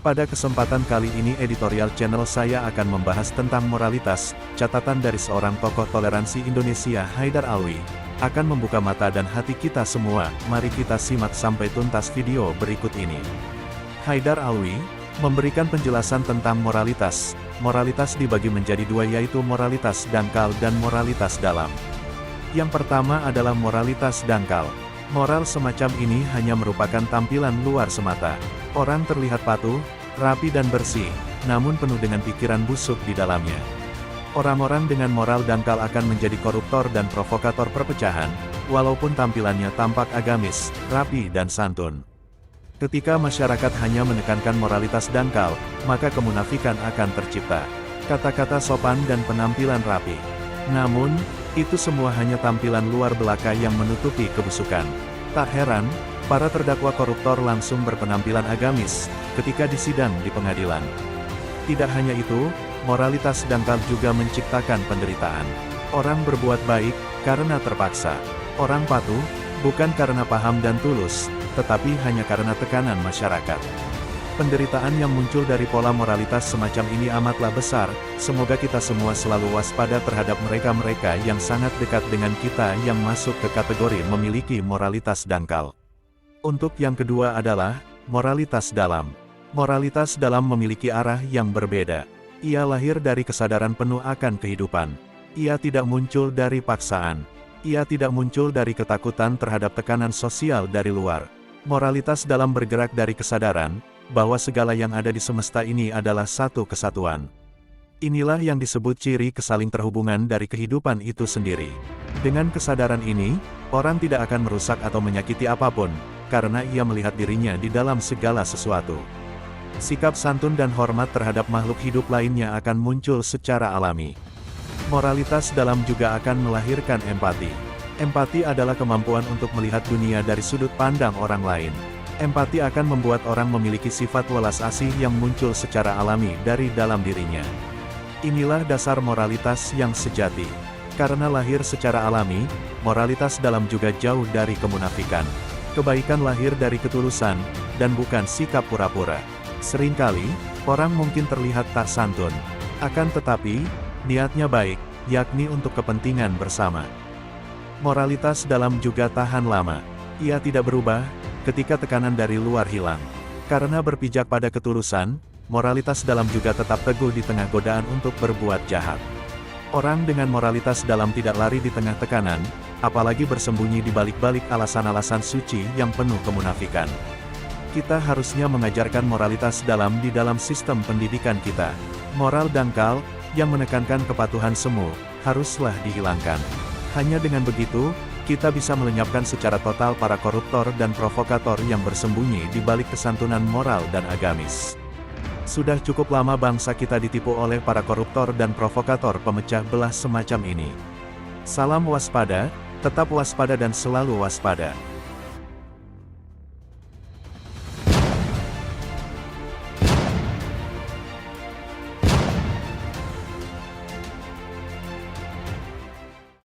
Pada kesempatan kali ini editorial channel saya akan membahas tentang moralitas, catatan dari seorang tokoh toleransi Indonesia Haidar Alwi, akan membuka mata dan hati kita semua. Mari kita simak sampai tuntas video berikut ini. Haidar Alwi memberikan penjelasan tentang moralitas. Moralitas dibagi menjadi dua, yaitu moralitas dangkal dan moralitas dalam. Yang pertama adalah moralitas dangkal. Moral semacam ini hanya merupakan tampilan luar semata. Orang terlihat patuh, rapi dan bersih, namun penuh dengan pikiran busuk di dalamnya. Orang-orang dengan moral dangkal akan menjadi koruptor dan provokator perpecahan, walaupun tampilannya tampak agamis, rapi dan santun. Ketika masyarakat hanya menekankan moralitas dangkal, maka kemunafikan akan tercipta. Kata-kata sopan dan penampilan rapi. Namun, itu semua hanya tampilan luar belaka yang menutupi kebusukan. Tak heran, para terdakwa koruptor langsung berpenampilan agamis ketika disidang di pengadilan. Tidak hanya itu, moralitas dangkal juga menciptakan penderitaan. Orang berbuat baik karena terpaksa. Orang patuh bukan karena paham dan tulus, tetapi hanya karena tekanan masyarakat. Penderitaan yang muncul dari pola moralitas semacam ini amatlah besar. Semoga kita semua selalu waspada terhadap mereka-mereka yang sangat dekat dengan kita yang masuk ke kategori memiliki moralitas dangkal. Untuk yang kedua adalah moralitas dalam. Moralitas dalam memiliki arah yang berbeda. Ia lahir dari kesadaran penuh akan kehidupan. Ia tidak muncul dari paksaan. Ia tidak muncul dari ketakutan terhadap tekanan sosial dari luar. Moralitas dalam bergerak dari kesadaran bahwa segala yang ada di semesta ini adalah satu kesatuan. Inilah yang disebut ciri kesaling terhubungan dari kehidupan itu sendiri. Dengan kesadaran ini, orang tidak akan merusak atau menyakiti apapun, karena ia melihat dirinya di dalam segala sesuatu. Sikap santun dan hormat terhadap makhluk hidup lainnya akan muncul secara alami. Moralitas dalam juga akan melahirkan empati. Empati adalah kemampuan untuk melihat dunia dari sudut pandang orang lain. Empati akan membuat orang memiliki sifat welas asih yang muncul secara alami dari dalam dirinya. Inilah dasar moralitas yang sejati. Karena lahir secara alami, moralitas dalam juga jauh dari kemunafikan. Kebaikan lahir dari ketulusan, dan bukan sikap pura-pura. Seringkali, orang mungkin terlihat tak santun. Akan tetapi, niatnya baik, yakni untuk kepentingan bersama. Moralitas dalam juga tahan lama. Ia tidak berubah ketika tekanan dari luar hilang. Karena berpijak pada ketulusan, moralitas dalam juga tetap teguh di tengah godaan untuk berbuat jahat. Orang dengan moralitas dalam tidak lari di tengah tekanan, apalagi bersembunyi di balik-balik alasan-alasan suci yang penuh kemunafikan. Kita harusnya mengajarkan moralitas dalam di dalam sistem pendidikan kita. Moral dangkal, yang menekankan kepatuhan semu, haruslah dihilangkan. Hanya dengan begitu, kita bisa melenyapkan secara total para koruptor dan provokator yang bersembunyi di balik kesantunan moral dan agamis. Sudah cukup lama bangsa kita ditipu oleh para koruptor dan provokator pemecah belah semacam ini. Salam waspada, tetap waspada dan selalu waspada.